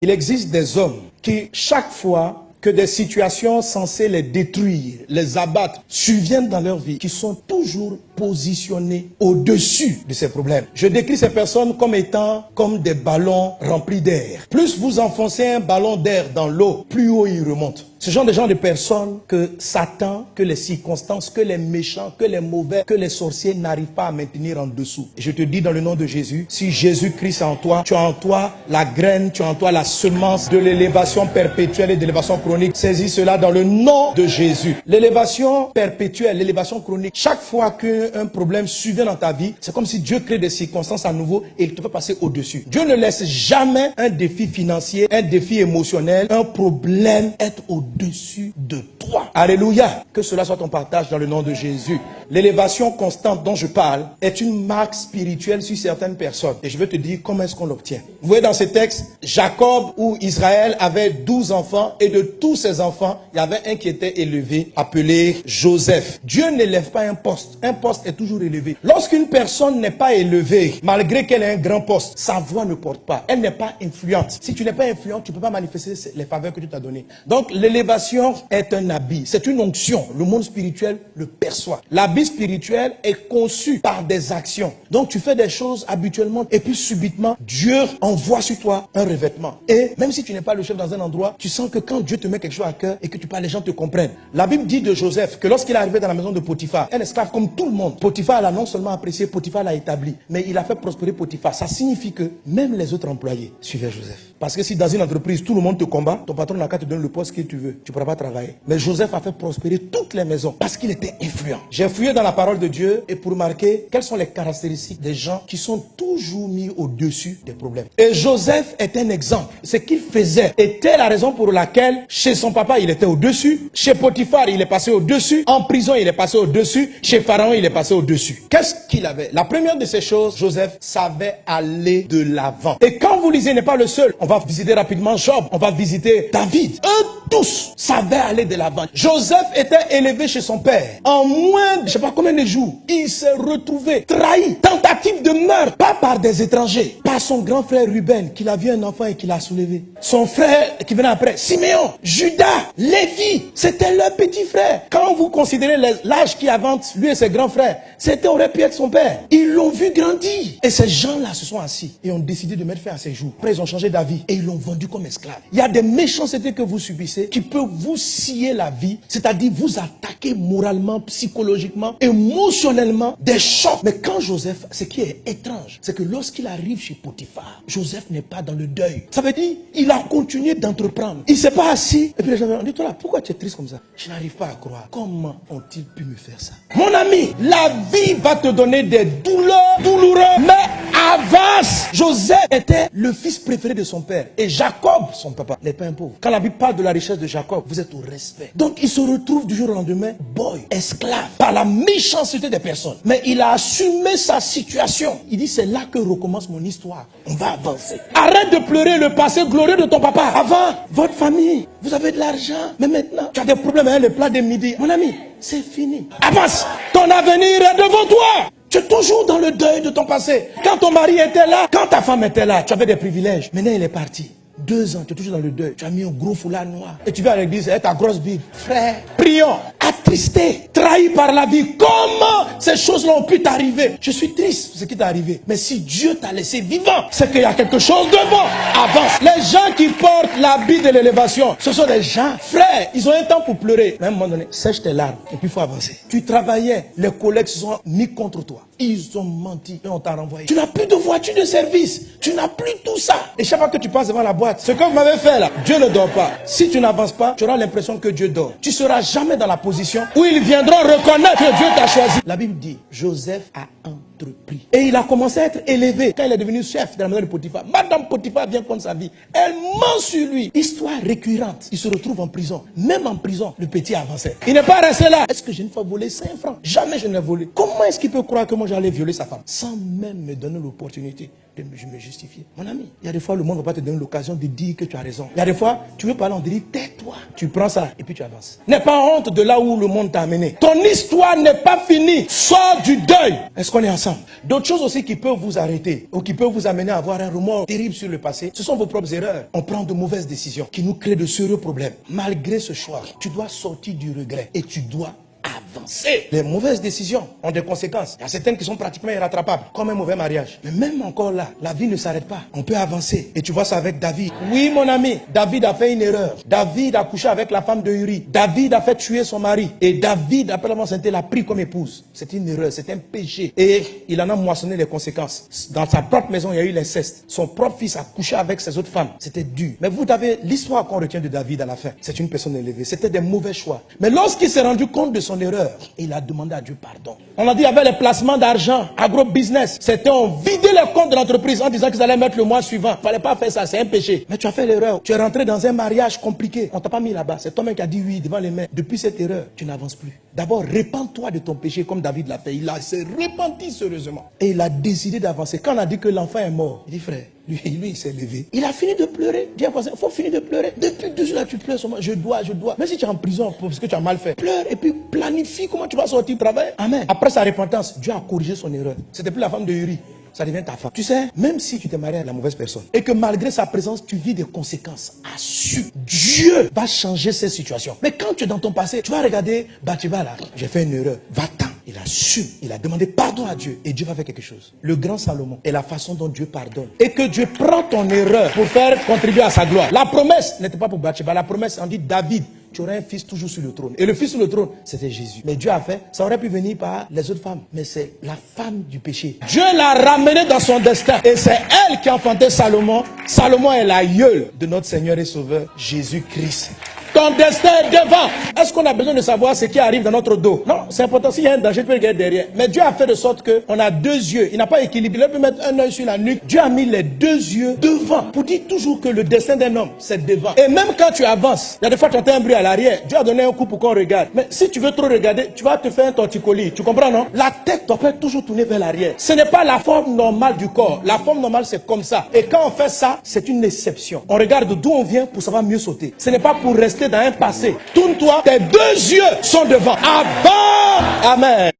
Il existe des hommes qui, chaque fois que des situations censées les détruire, les abattre, surviennent dans leur vie, qui sont toujours positionnés au-dessus de ces problèmes. Je décris ces personnes comme étant comme des ballons remplis d'air. Plus vous enfoncez un ballon d'air dans l'eau, plus haut il remonte. Ce sont des gens de personnes que Satan, que les circonstances, que les méchants, que les mauvais, que les sorciers n'arrivent pas à maintenir en dessous. Et je te dis dans le nom de Jésus, si Jésus-Christ est en toi, tu as en toi la graine, tu as en toi la semence de l'élévation perpétuelle et de l'élévation chronique. Saisis cela dans le nom de Jésus. L'élévation perpétuelle, l'élévation chronique, chaque fois qu'un problème survient dans ta vie, c'est comme si Dieu crée des circonstances à nouveau et il te fait passer au-dessus. Dieu ne laisse jamais un défi financier, un défi émotionnel, un problème être au-dessus de toi. Alléluia. Que cela soit ton partage dans le nom de Jésus. L'élévation constante dont je parle est une marque spirituelle sur certaines personnes. Et je vais te dire comment est-ce qu'on l'obtient. Vous voyez dans ces textes, Jacob ou Israël avait 12 enfants et de tous ces enfants, il y avait un qui était élevé, appelé Joseph. Dieu n'élève pas un poste. Un poste est toujours élevé. Lorsqu'une personne n'est pas élevée, malgré qu'elle ait un grand poste, sa voix ne porte pas. Elle n'est pas influente. Si tu n'es pas influent, tu ne peux pas manifester les faveurs que Dieu t'a données. Donc l'élévation est un habit. C'est une onction. Le monde spirituel le perçoit. L'habit spirituel est conçu par des actions. Donc tu fais des choses habituellement et puis subitement, Dieu envoie sur toi un revêtement. Et même si tu n'es pas le chef dans un endroit, tu sens que quand Dieu te met quelque chose à cœur et que tu parles, les gens te comprennent. La Bible dit de Joseph que lorsqu'il est arrivé dans la maison de Potiphar, un esclave comme tout le monde, Potiphar l'a non seulement apprécié, Potiphar l'a établi, mais il a fait prospérer Potiphar. Ça signifie que même les autres employés suivaient Joseph. Parce que si dans une entreprise, tout le monde te combat, ton patron n'a qu'à te donner le poste que tu veux. Tu ne pourras pas travailler. Mais Joseph a fait prospérer toutes les maisons parce qu'il était influent. J'ai fouillé dans la parole de Dieu et pour marquer quelles sont les caractéristiques des gens qui sont toujours mis au-dessus des problèmes. Et Joseph est un exemple. Ce qu'il faisait était la raison pour laquelle chez son papa, il était au-dessus. Chez Potiphar, il est passé au-dessus. En prison, il est passé au-dessus. Chez Pharaon, il est passé au-dessus. Qu'est-ce qu'il avait? La première de ces choses, Joseph savait aller de l'avant. Et quand vous lisez, il n'est pas le seul. On va visiter rapidement Job. On va visiter David. Eux tous savaient aller de l'avant. Joseph était élevé chez son père. En moins, je ne sais pas combien de jours, il s'est retrouvé trahi. Tentative de meurtre, pas par des étrangers, par son grand frère Ruben, qu'il a vu un enfant et qu'il a soulevé. Son frère qui venait après, Siméon, Judas, Lévi, c'était leur petit frère. Quand vous considérez l'âge qui avance, lui et ses grands frères, c'était aurait pu être son père. Ils l'ont vu grandir. Et ces gens-là se sont assis et ont décidé de mettre fin à ses jours. Après, ils ont changé d'avis et ils l'ont vendu comme esclave. Il y a des méchancetés que vous subissez qui peuvent vous scier la vie, c'est-à-dire vous attaquer moralement, psychologiquement, émotionnellement, des chocs. Mais quand Joseph, ce qui est étrange, c'est que lorsqu'il arrive chez Potiphar, Joseph n'est pas dans le deuil. Ça veut dire, il a continué d'entreprendre. Il ne s'est pas assis. Et puis les gens ont dit, toi là, pourquoi tu es triste comme ça? Je n'arrive pas à croire. Comment ont-ils pu me faire ça? Mon ami, la vie va te donner des douleurs douloureuses, mais avance. Joseph était le fils préféré de son père. Et Jacob, son papa, n'est pas un pauvre. Quand la Bible parle de la richesse de Jacob, vous êtes au respect. Donc il se retrouve du jour au lendemain, boy, esclave, par la méchanceté des personnes. Mais il a assumé sa situation. Il dit, c'est là que recommence mon histoire. On va avancer. Arrête de pleurer le passé glorieux de ton papa. Avant, votre famille, vous avez de l'argent. Mais maintenant, tu as des problèmes avec le plat de midi. Mon ami, c'est fini. Avance. Ton avenir est devant toi. Tu es toujours dans le deuil de ton passé. Quand ton mari était là, quand ta femme était là, tu avais des privilèges. Maintenant, il est parti. 2 ans, tu es toujours dans le deuil. Tu as mis un gros foulard noir. Et tu vas à l'église avec ta grosse Bible. Frère, prions. Attristé, trahi par la vie. Comment ces choses-là ont pu t'arriver? Je suis triste pour ce qui t'est arrivé. Mais si Dieu t'a laissé vivant, c'est qu'il y a quelque chose devant. Avance. Les gens qui portent l'habit de l'élévation, ce sont des gens, frère, ils ont un temps pour pleurer. Mais à un moment donné, sèche tes larmes et puis il faut avancer. Tu travaillais, les collègues se sont mis contre toi. Ils ont menti et on t'a renvoyé. Tu n'as plus de voiture de service. Tu n'as plus tout ça. Et chaque fois que tu passes devant la boîte, ce que vous m'avez fait là, Dieu ne dort pas. Si tu n'avances pas, tu auras l'impression que Dieu dort. Tu seras jamais dans la position où ils viendront reconnaître que Dieu t'a choisi. La Bible dit, Joseph a entrepris. Et il a commencé à être élevé. Quand il est devenu chef de la maison de Potiphar, Madame Potiphar vient contre sa vie. Elle ment sur lui. Histoire récurrente. Il se retrouve en prison. Même en prison, le petit avançait. Il n'est pas resté là. Est-ce que j'ai une fois volé 5 francs? Jamais je ne l'ai volé. Comment est-ce qu'il peut croire que moi j'allais violer sa femme sans même me donner l'opportunité de me justifier? Mon ami, il y a des fois le monde ne va pas te donner l'occasion de dire que tu as raison. Il y a des fois, tu veux parler, on te dit tais-toi. Tu prends ça et puis tu avances. N'aie pas honte de là où le monde t'a amené. Ton histoire n'est pas finie. Sors du deuil. Est-ce qu'on est ensemble? ensemble. D'autres choses aussi qui peuvent vous arrêter ou qui peuvent vous amener à avoir un remords terrible sur le passé, ce sont vos propres erreurs. On prend de mauvaises décisions qui nous créent de sérieux problèmes. Malgré ce choix, tu dois sortir du regret et tu dois avancer. Les mauvaises décisions ont des conséquences. Il y a certaines qui sont pratiquement irrattrapables, comme un mauvais mariage. Mais même encore là, la vie ne s'arrête pas. On peut avancer. Et tu vois ça avec David. Oui, mon ami, David a fait une erreur. David a couché avec la femme de Uri. David a fait tuer son mari. Et David, après l'avoir sainteté, l'a pris comme épouse. C'est une erreur, c'est un péché. Et il en a moissonné les conséquences. Dans sa propre maison, il y a eu l'inceste. Son propre fils a couché avec ses autres femmes. C'était dur. Mais vous avez l'histoire qu'on retient de David à la fin. C'est une personne élevée. C'était des mauvais choix. Mais lorsqu'il s'est rendu compte de son erreur, il a demandé à Dieu pardon. On a dit qu'il y avait les placements d'argent, agro-business. C'était on vidait les comptes de l'entreprise en disant qu'ils allaient mettre le mois suivant. Il ne fallait pas faire ça, c'est un péché. Mais tu as fait l'erreur. Tu es rentré dans un mariage compliqué. On ne t'a pas mis là-bas. C'est toi-même qui as dit oui devant les mains. Depuis cette erreur, tu n'avances plus. D'abord, répands-toi de ton péché comme David l'a fait. Il s'est repenti sérieusement. Et il a décidé d'avancer. Quand on a dit que l'enfant est mort, il dit frère, lui il s'est levé. Il a fini de pleurer. Dis à voisin, il faut finir de pleurer. Depuis 2 jours là, tu pleures seulement. Je dois. Même si tu es en prison parce que tu as mal fait, pleure et puis planifie comment tu vas sortir travailler. Amen. Après sa repentance, Dieu a corrigé son erreur. C'était plus la femme de Uri. Ça devient ta femme. Tu sais, même si tu t'es marié à la mauvaise personne et que malgré sa présence, tu vis des conséquences, assure, Dieu va changer cette situation. Mais quand tu es dans ton passé, tu vas regarder, Bathsheba là, j'ai fait une erreur, va-t'en. Il assume, il a demandé pardon à Dieu et Dieu va faire quelque chose. Le grand Salomon est la façon dont Dieu pardonne. Et que Dieu prend ton erreur pour faire contribuer à sa gloire. La promesse n'était pas pour Bathsheba, la promesse en dit David, tu aurais un fils toujours sur le trône. Et le fils sur le trône, c'était Jésus. Mais Dieu a fait, ça aurait pu venir par les autres femmes. Mais c'est la femme du péché. Dieu l'a ramenée dans son destin. Et c'est elle qui a enfanté Salomon. Salomon est l'aïeul de notre Seigneur et Sauveur, Jésus-Christ. Ton destin est devant. Est-ce qu'on a besoin de savoir ce qui arrive dans notre dos? Non, c'est important. S'il y a un danger, tu peux regarder derrière. Mais Dieu a fait de sorte qu'on a 2 yeux. Il n'a pas équilibré. Il peut mettre un œil sur la nuque. Dieu a mis les 2 yeux devant. Pour dire toujours que le destin d'un homme, c'est devant. Et même quand tu avances, il y a des fois tu entends un bruit à l'arrière. Dieu a donné un coup pour qu'on regarde. Mais si tu veux trop regarder, tu vas te faire un torticolis. Tu comprends, non? La tête doit toujours tourner vers l'arrière. Ce n'est pas la forme normale du corps. La forme normale, c'est comme ça. Et quand on fait ça, c'est une exception. On regarde d'où on vient pour savoir mieux sauter. Ce n'est pas pour rester dans un passé. Tourne-toi, tes 2 yeux sont devant. Avant. Amen.